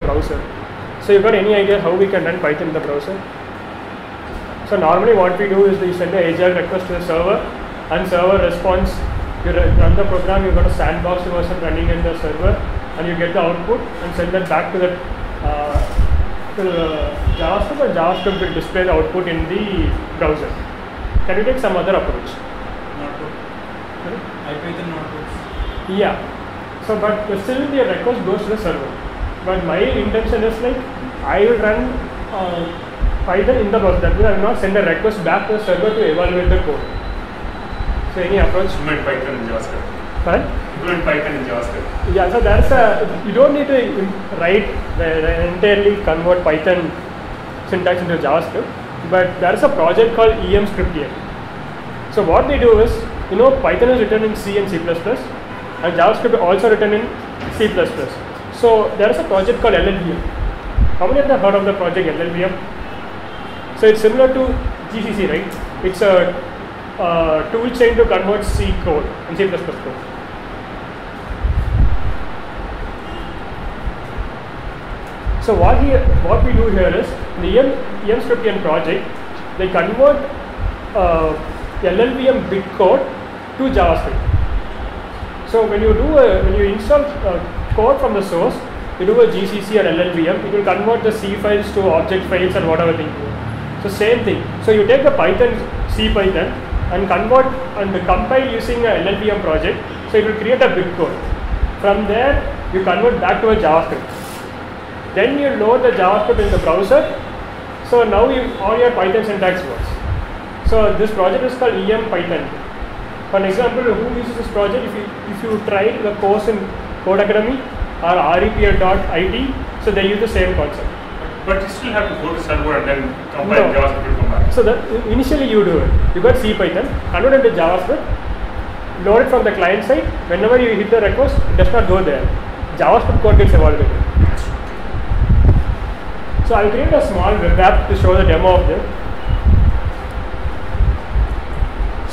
browser. So you got any idea how we can run Python in the browser? So normally what we do is we send an AGI request to the server, and server responds. You run the program, you got a sandbox version running in the server, and you get the output and send that back to the JavaScript, and JavaScript will display the output in the browser. Can you take some other approach? Notebook. IPython notebooks. Yeah. So, but still the request goes to the server. But my intention is like I will run Python in the browser. That means I will not send a request back to the server to evaluate the code. So any approach? Implement Python in JavaScript. Fine. Implement Python in JavaScript. Yeah. So that's you don't need to write entirely convert Python syntax into JavaScript. But there is a project called emscriptian. So what they do is, Python is written in C and C++, and JavaScript is also written in C++. So there is a project called LLVM. How many of you have heard of the project LLVM? So it's similar to GCC, right? It's a tool chain to convert C code and C++ code. So what we do here is the emscriptian project, they convert LLVM big code to JavaScript. So when you install code from the source, you do a GCC or LLVM, it will convert the C files to object files and whatever thing. So same thing. So you take the Python, C Python, and convert and compile using a LLVM project. So it will create a big code. From there, you convert back to a JavaScript. Then you load the JavaScript in the browser. So now all your Python syntax works. So this project is called EMPython. For example, who uses this project? If you try the course in Codecademy or REPL.IT, so they use the same concept. But you still have to go to server and then compile JavaScript to come back. So initially you do it. You got C Python, convert it to JavaScript, load it from the client side. Whenever you hit the request, it does not go there. JavaScript code gets evaluated. So I will create a small web app to show the demo of this.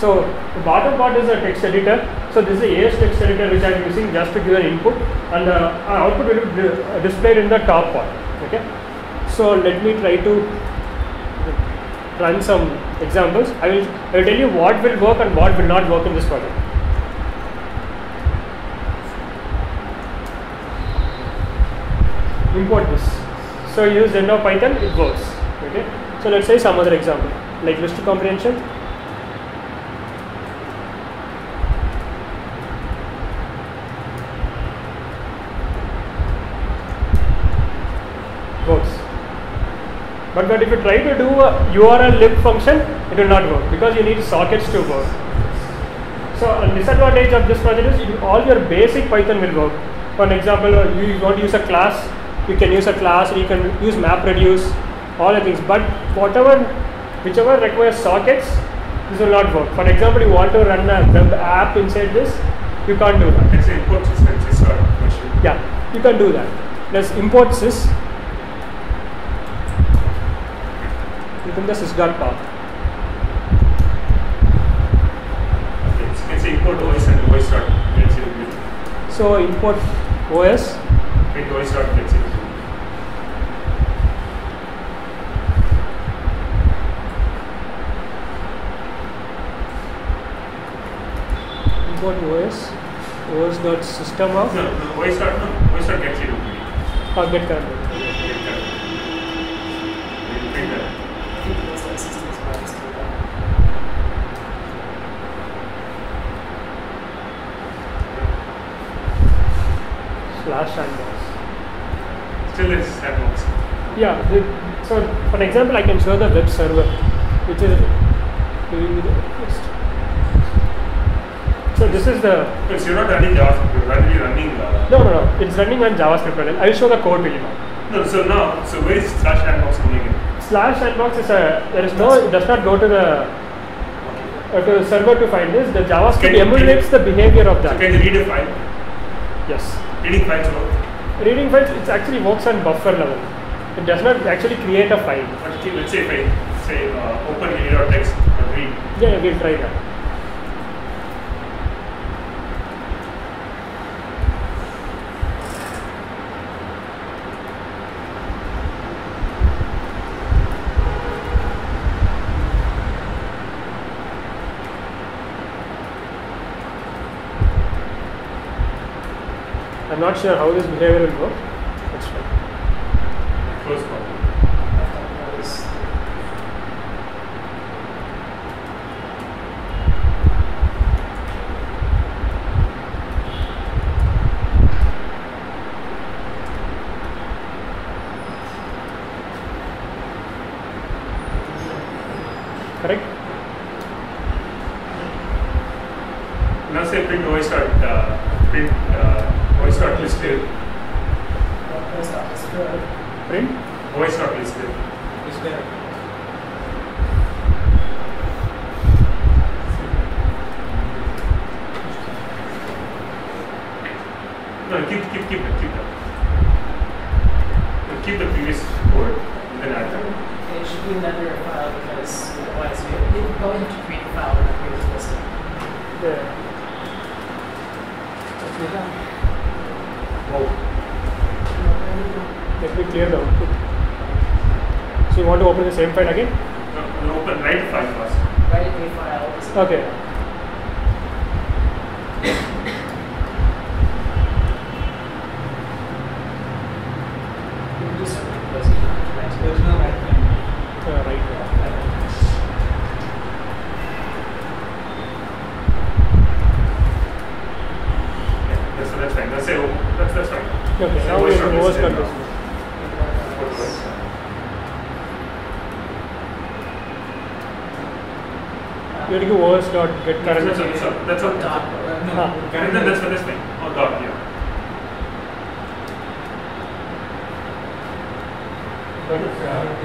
So the bottom part is a text editor. So this is the AS text editor which I am using just to give an input, and the output will be displayed in the top part. Okay. So let me try to run some examples. I will tell you what will work and what will not work in this project. Import this. So use Python, it works. Okay. So let's say some other example like list comprehension. Works. But if you try to do a URL lib function, it will not work because you need sockets to work. So a disadvantage of this project is all your basic Python will work. For example, you want to use a class, you can use a class, you can use MapReduce, all the things. But whichever requires sockets, this will not work. For example, you want to run a web app inside this, you can't do that. Let's say import sys question. Yeah, you can do that. Let's import sys. Within the sys.path. Okay, so you can say import OS and OS.getC. So import OS. Print OS.getC. Import OS.system of. No, OS.getC. Get current. /sandbox. Still it's sandbox. Yeah. So for example, I can show the web server, which is. So this is the. Because you're not running JavaScript, you're running. No. It's running on JavaScript. I will show the code really now. No. So where is /sandbox coming in? /sandbox is it does not go to the server to find this. The JavaScript emulates the behavior of that. So can you read a file? Yes. Reading files work? Reading files, it actually works on buffer level. It does not actually create a file. But let's say if I say open read.txt and read. Yeah, we'll try that. not sure how this behavior will work. Let's try. Close call. Correct? Now say print voice dot listed. Print. Voice dot listed. No, keep that. Keep the previous code and then add that. It should be another file because otherwise you go into create a file and create a list. Yeah. Wow. Let me clear the output. So you want to open the same file again? No, open write file first. Write a new file. Okay. You can do something close enough. There's no right thing. Right. That's fine. That's fine. Okay. So Now we voice have dot voice listed dot now. listed. You have to go voice dot get current. That's all. Dot. Ah. And then that's fine. Oh, dot, yeah. But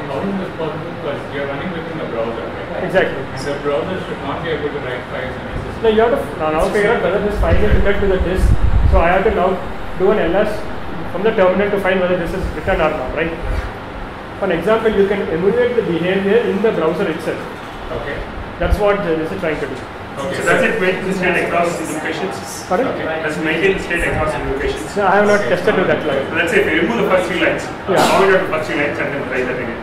how is this possible? Because you are running within the browser, right? Exactly. And the browser should not be able to write files in a system. No, you have to now figure out whether this file is written to the disk. So I have to now do an ls from the terminal to find whether this is written or not, right? For an example, you can emulate the behavior in the browser itself. Okay. That's what this is trying to do. Okay, so that's it. Maintain the state across invocations. Correct? Okay. Let's maintain the state across invocations. No, I have not tested to that level. So let's say if you remove the first 3 lines, Yeah. comment out the first 3 lines and then try that again.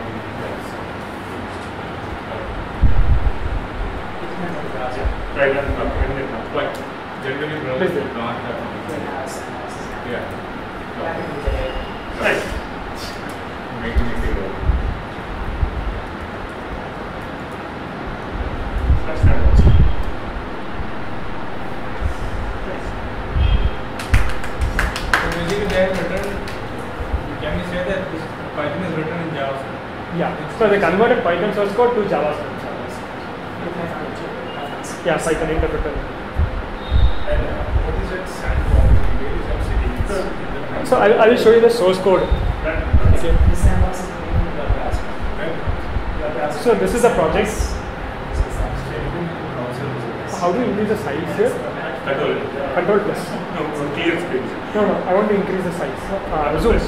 Right, and then now. But generally browsers do not have yeah. Back in the day. Right. Making it zero. That's that also. So basically they have written, can we say that this Python is written in JavaScript? Yeah. So they converted Python source code to JavaScript. Yeah, Python interpreter. And what is that sandbox? Where is that sitting? So I will show you the source code. That, Okay. The sandbox is the name of the browser. So this is the project. How do you increase the size here? control. Control plus. No, clear space. No, I want to increase the size. Zoom.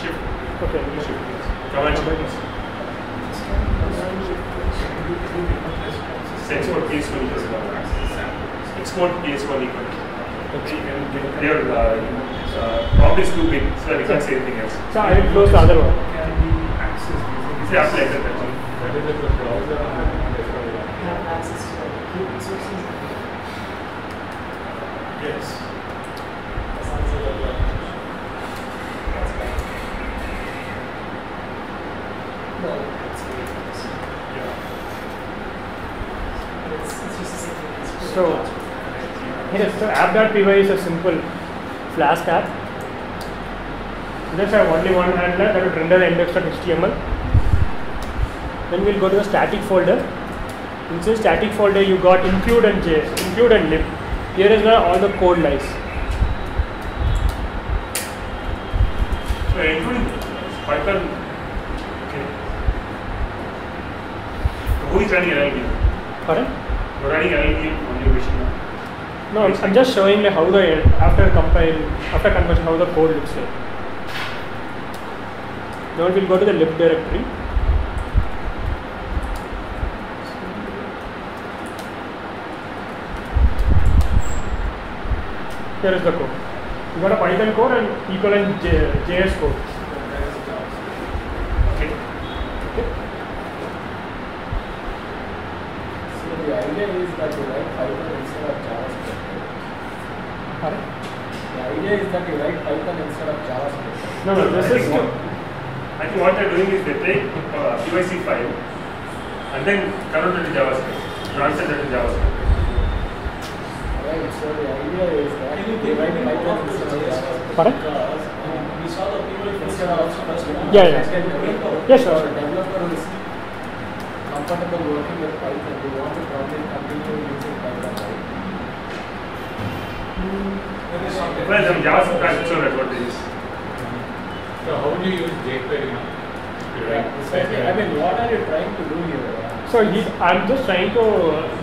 Shift. Okay. Shift. Command shift. Export PS1 equals export PS1 equal. Their prompt is too big, so we can't say anything else. So I will close the other one. It's the app like that actually. That is the browser on the desktop. You have access to compute resources. Yes. As long as they don't work. That's right. Well, it's weird. Yeah. It's just the same thing. It's pretty So, much. Yes, so app.py is a simple Flask app. Just have only one handler that will render the index.html. Then we'll go to the static folder. Inside static folder, you got include and JS, include and lib. Here is where all the code lies. So including Python. Okay. So who is running LLVM? Correct? You're running LLVM on your machine now. No, I'm just showing like how the after conversion how the code looks like. Now we'll go to the lib directory. Here is the code. You got a Python code and equivalent JS code. Okay. Okay. So the idea is that you write The idea is that you write Python instead of JavaScript. No, this is I think what they're doing is they take PYC file and then convert it to JavaScript, translate it to JavaScript. Right, so the idea is that you write Python instead of JavaScript. Pardon? Because we saw the people instead of Yeah. Yes, sure. So a developer who is comfortable working with Python, they want to probably continue using Python, right? Well, some JavaScript is so that's what they use. So how do you use jQuery now? I mean, what are you trying to do here? so I'm just trying to.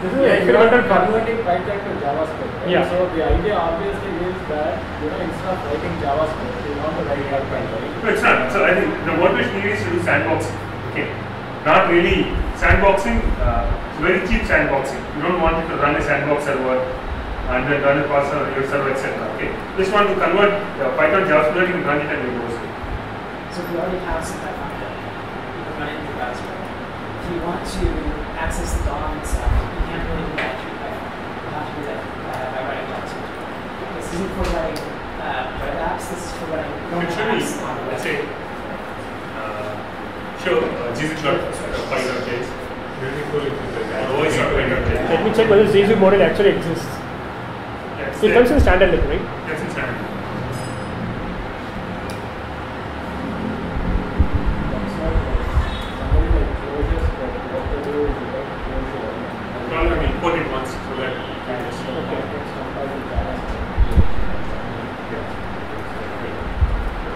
This is Yeah, an you are experimental problem. converting Python to JavaScript. Right? Yeah. So the idea obviously is that instead of writing JavaScript, you want to write Python, right? No, it's not. So I think the motivation here is to do sandboxing. Okay, not really sandboxing. Very cheap sandboxing. You don't want it to run a sandbox server and then run it past your server, etc. Okay, just want to convert Python JavaScript, you can run it and you go. So if you already have some Python code, you can run it in the browser. If you want to access the DOM and stuff, you can't really do that through Python. You have to do that by writing JavaScript. This isn't for writing web apps, this is for writing normal apps on the web. Let's say, gz.py.js. Really cool if it's like Or OS.py.js. Let me check whether JSON model actually exists. Yes, It comes in standard lib, right? That's in standard. Probably import it once so that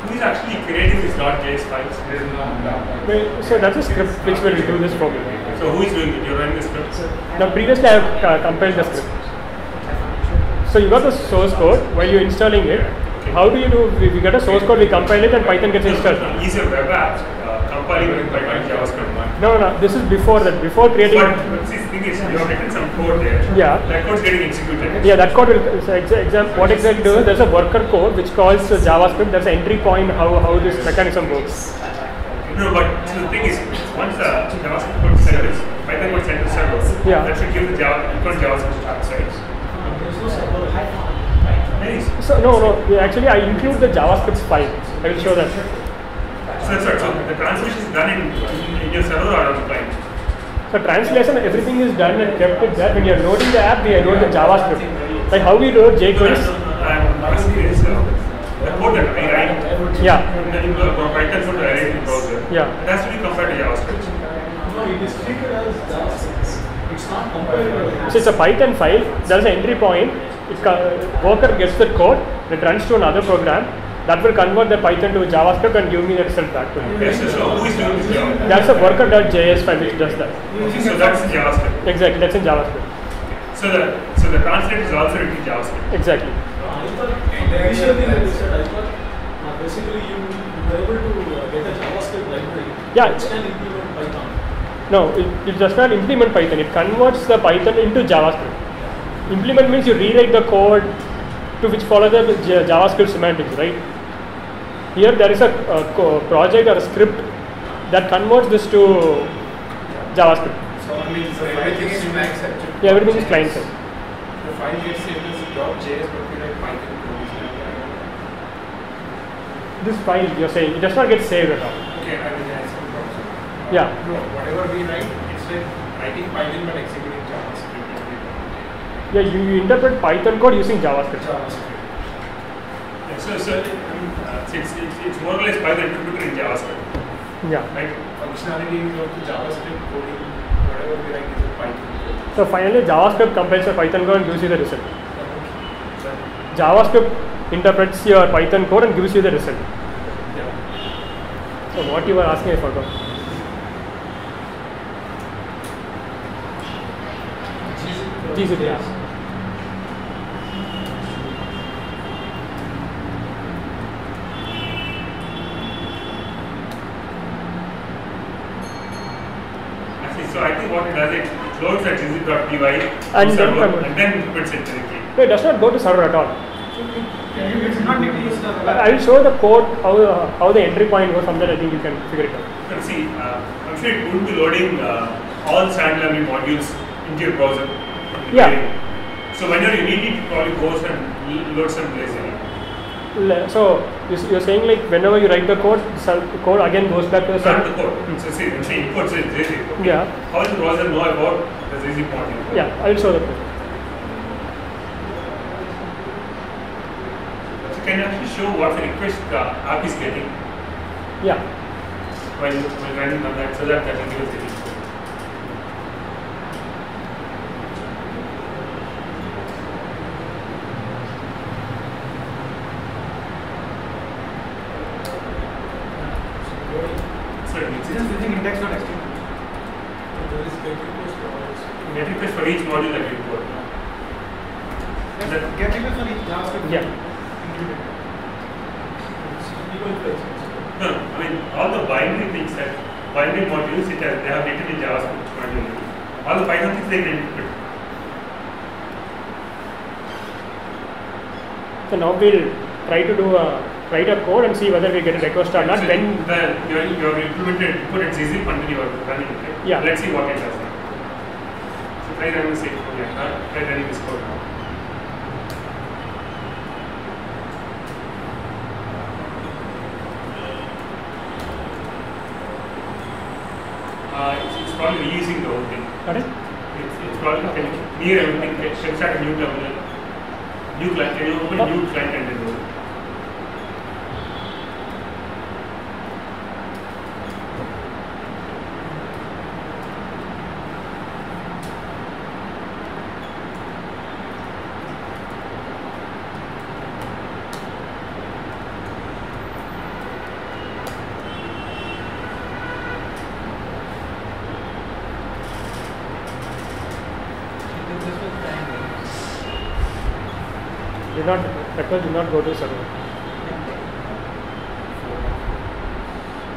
who is actually creating these .js files? There is no. Well, so that's a script which will do this for me. So who is doing it? You're running the script. Now previously I have compiled the script. So you got the source code while you're installing it. How do you do? We get a source code, we compile it, and Python gets installed. Easier web apps, compiling with Python JavaScript. No, this is before that. Before creating. But see, the thing is, you have written some code there. Yeah. That code's getting executed. Yeah, that code will. So what exactly do is there's a worker code which calls JavaScript. There's an entry point how this mechanism works. No, but so the thing is, once the JavaScript code servers, Python code sent to server, Yeah. that should give the JavaScript outside. Nice. So no. Actually, I include the JavaScript file. I will show that. So that's right. So the translation is done in your server or on the client. So translation, everything is done and kept it there. When you are loading the app, we load the JavaScript. Like how we load jQuery. I'm asking this, the code that I write. Yeah. In the Python code that I write in the browser. Yeah. It has to be compared to JavaScript. No, it is treated as JavaScript. It's not compared So it's a Python file. There is an entry point. Worker gets the code. It runs to another program. That will convert the Python to Javascript and give me the result back to me. Yes, so who is doing this job? That's a worker.js file which does that. So that's JavaScript. Exactly, that's in JavaScript. So the translate is also written in JavaScript. Exactly. Initially, when you said, I thought basically you were able to get a JavaScript library Yeah. which can implement Python. No, it does not implement Python. It converts the Python into JavaScript. Implement means you rewrite the code to which follow the JavaScript semantics, right? Here there is a project or a script that converts this to JavaScript. So everything is client side. Yeah, everything is client side. The file gets saved as .js, but we write Python code. This file you're saying, it does not get saved at all. Okay, I mean, that's no problem. Yeah. No, whatever we write, it's like writing Python but executing JavaScript. Yeah, you interpret Python code using JavaScript. Yeah, so it's more or less Python interpreter in JavaScript. Yeah. Right? Functionality of the JavaScript coding, whatever we write is a Python code. So finally JavaScript compiles the Python code and gives you the result. So, JavaScript interprets your Python code and gives you the result. yeah. So what you were asking, I forgot. GZP, yeah. Actually, so I think what it does, it loads that gz.py And then server convert. and then puts it directly. No, it does not go to server at all. It's not decreased. I will show the code how the entry point goes. From there, I think you can figure it out. You can see, I'm sure it would be loading all SandLabry modules into your browser. Yeah. So whenever you need it, you probably goes and load some blazing. So you're saying like whenever you write the code, the code again goes back to the Not server. the code. So see, when the input says ZZ, okay? Yeah. How does the browser know about the ZZ point input? Yeah, I will show the code. So can you actually show what the request the app is getting Yeah. while running on that, so that will give us the input. Certainly. Just using index not HTML. There is get request always. Get request for each module that you import. Get request for each JavaScript. Yeah. Included. It's equal place. No, I mean all the binary things that binary modules they have written in JavaScript module. All the Python things they can input. So now we'll try to do write a code and see whether we get a request or not. So Then you have implemented input at ZZ until you are running it. Right? Yeah. Let's see what it does now. So try running the same code. Yeah. Try running this code now. It's probably reusing the whole thing. got it? It's probably can near everything. Can start a new terminal. New client. Can you open a new client and then do it? Request did not go to server.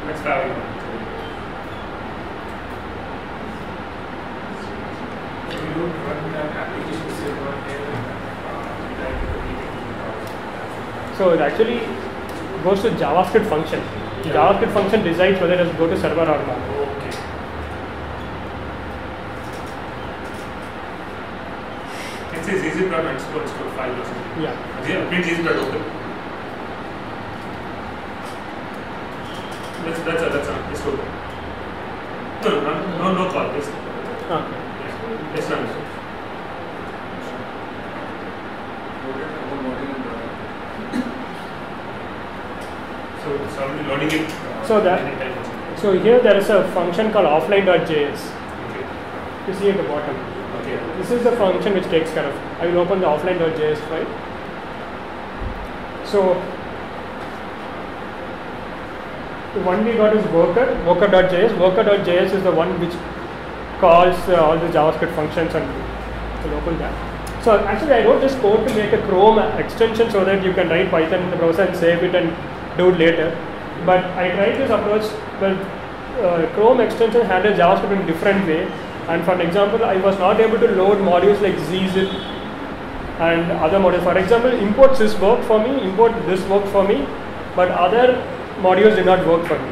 Let's try it. You don't run that application server So it actually goes to JavaScript function. JavaScript function decides whether it has to go to server or not. Okay. It says ZZ.underscore file or something. Yeah. Print ZZ.open. That's just open. No call. Just just run it. So it's already loading it. So that- anytime. So here there is a function called offline.js. Okay. You see at the bottom. Okay. This is the function which takes care of. I will open the offline.js file. So the one we got is worker.js. Worker.js is the one which calls all the JavaScript functions and the local jar. So actually I wrote this code to make a Chrome extension so that you can write Python in the browser and save it and do it later. But I tried this approach, but Chrome extension handles JavaScript in a different way. And for example, I was not able to load modules like ZZip and other modules. For example, import sys worked for me, import this worked for me, but other modules did not work for me.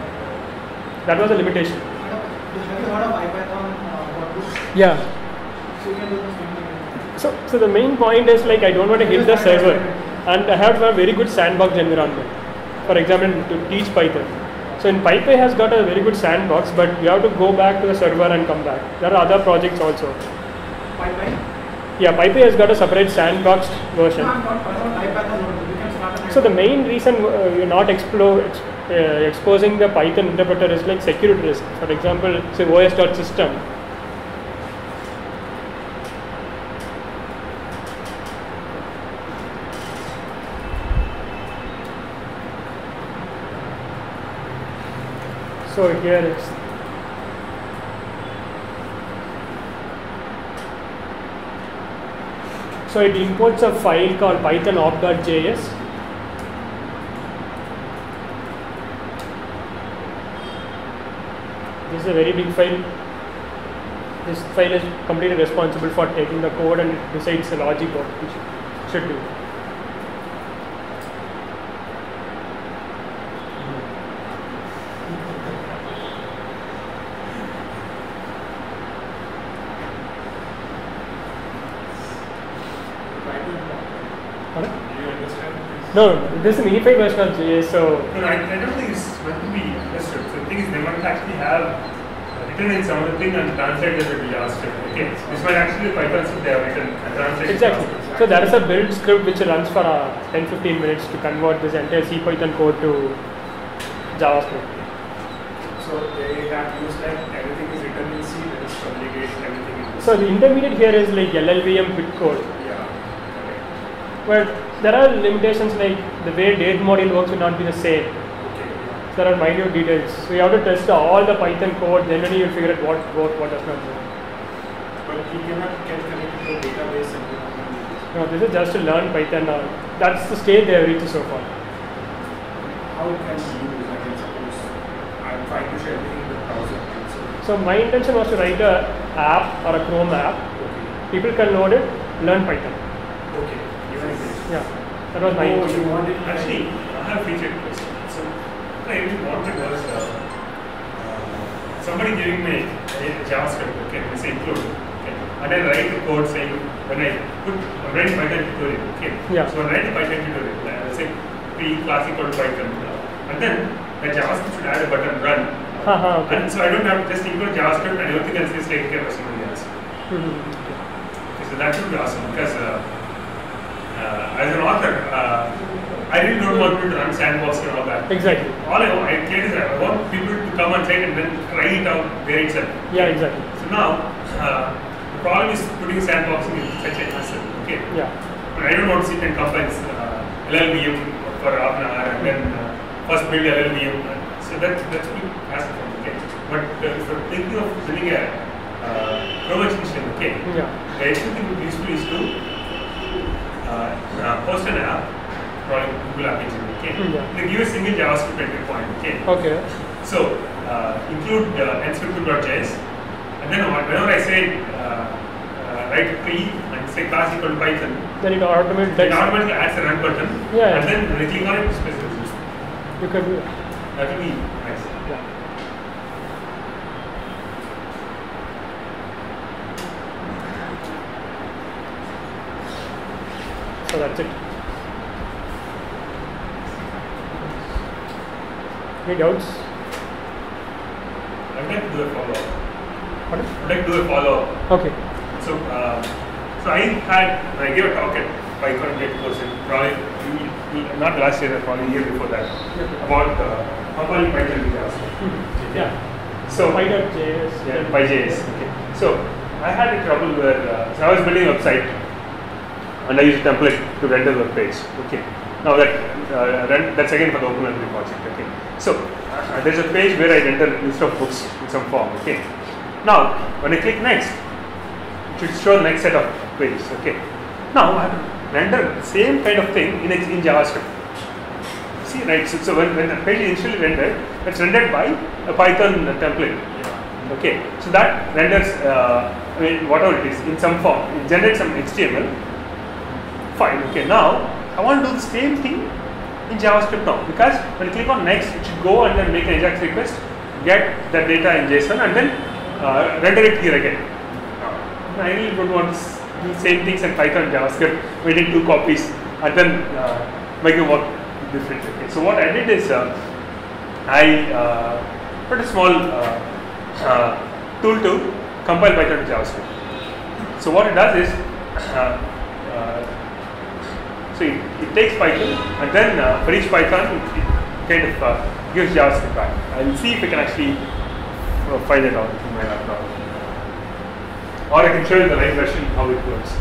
That was a limitation. Have you heard of IPython workbooks? Yeah. So you can do the same thing. So the main point is like I don't want to hit the server, and I have to have very good sandbox environment. For example, to teach Python. So in PyPy has got a very good sandbox, but you have to go back to the server and come back. There are other projects also. PyPy? Yeah, PyPy has got a separate sandboxed version. No, I'm not IPython notebook. You can start an So the IPython. main reason you're not exposing the Python interpreter is like security risk. For example, say OS.system. So here it's so it imports a file called python-op.js. This is a very big file. This file is completely responsible for taking the code and it decides the logic what we should do. Pardon? Do you understand this? No, this is a minified version of JS, so No, I don't think it's meant to be understood. So the thing is, they might actually have written in some other thing and translated it to JavaScript. Okay, this might actually be Python script they have written and translated. exactly. So there is a build script which runs for 10-15 minutes to convert this entire C Python code to JavaScript. So they have used like everything is written in C, there is obligate everything in C. So the intermediate here is like LLVM bitcode, Yeah, correct. but there are limitations like the way date module works will not be the same. Okay, yeah. There are minute details. So you have to test all the Python code, then only you'll figure out what works, what does not work. But he cannot get connected to a database and No, this is just to learn Python. That's the stage they have reached so far. how can you use, I can suppose, I'm trying to share everything in the browser. So my intention was to write a app or a Chrome app. Okay, People can load it, learn Python. okay, even if it's. Yeah, that was my Oh, intention. you wanted Actually, I have a feature question. So, what I really wanted was somebody giving me a JavaScript, okay, let's say include, okay, and I write the code saying, when I I'm writing Python tutorial, okay, Yeah. so I write the Python tutorial, let's say pre-class equal to Python, and then the JavaScript should add a button run, Okay. and so I don't have to just include JavaScript and everything else is taken care of by somebody else. Mhm. Okay, so that would be awesome because as an author, I really don't want people to run sandbox and all that. Exactly. All I care is I want people to come and try and then try it out there itself. Yeah, exactly. So now, the problem is putting sandboxing is such a hassle. Okay. Yeah. But I don't want to sit and compile LLVM for half an hour and then first build LLVM. So that's big hassle for me. Okay. But if you're thinking of building a Chrome extension, okay, Yeah. the extension would be useful is to post an app, probably Google App Engine, okay? Yeah. They give a single JavaScript entry point, okay? Okay. So, include nscript.js, and then whenever I say write pre and say class equal to Python, Then it automatically. it automatically adds a run button, Yeah. and then when I click on it, it's specific. You can do it. That will be nice. Yeah. So that's it. Any doubts? I'd like to do a follow-up. Pardon? I'd like to do a follow-up. Okay. So, so I gave a talk at Python Get Course in probably not last year, probably year before that, about compiling Python to JavaScript. Yeah. So Py.js. yeah, Py.js. Okay. So I had a trouble where so I was building a website and I used a template to render the page. Okay. Now that's again for the OpenLV project. Okay. So there's a page where I render a list of books in some form. Okay. Now when I click next, it should show the next set of pages. Okay. Now I have to render the same kind of thing in JavaScript. See, right? So when the page is initially rendered, that's rendered by a Python template. Okay. So that renders, I mean, whatever it is, in some form. It generates some HTML. Fine. Okay. Now I want to do the same thing in JavaScript now, because when you click on next, it should go and then make an AJAX request, get the data in JSON, and then render it here again. I really don't want to do the same things in Python and JavaScript, made in 2 copies, and then make it work differently. Okay. So what I did is I put a small tool to compile Python to JavaScript. So what it does is, so it takes Python, and then for each Python, it kind of gives JavaScript back. I will see if I can actually find it out in my laptop. Or I can show you the live version how it works.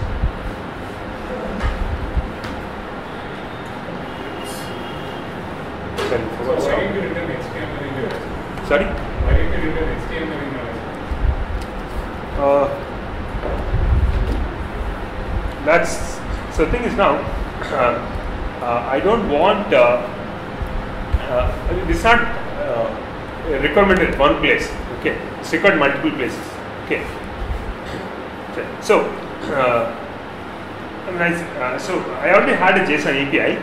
So why did you return HTML in your resume? Sorry? Why did you return HTML in your resume? That's so. The thing is now, I don't want. It's not a requirement at one place. Okay, it's required in multiple places. Okay. So, so I already had a JSON API.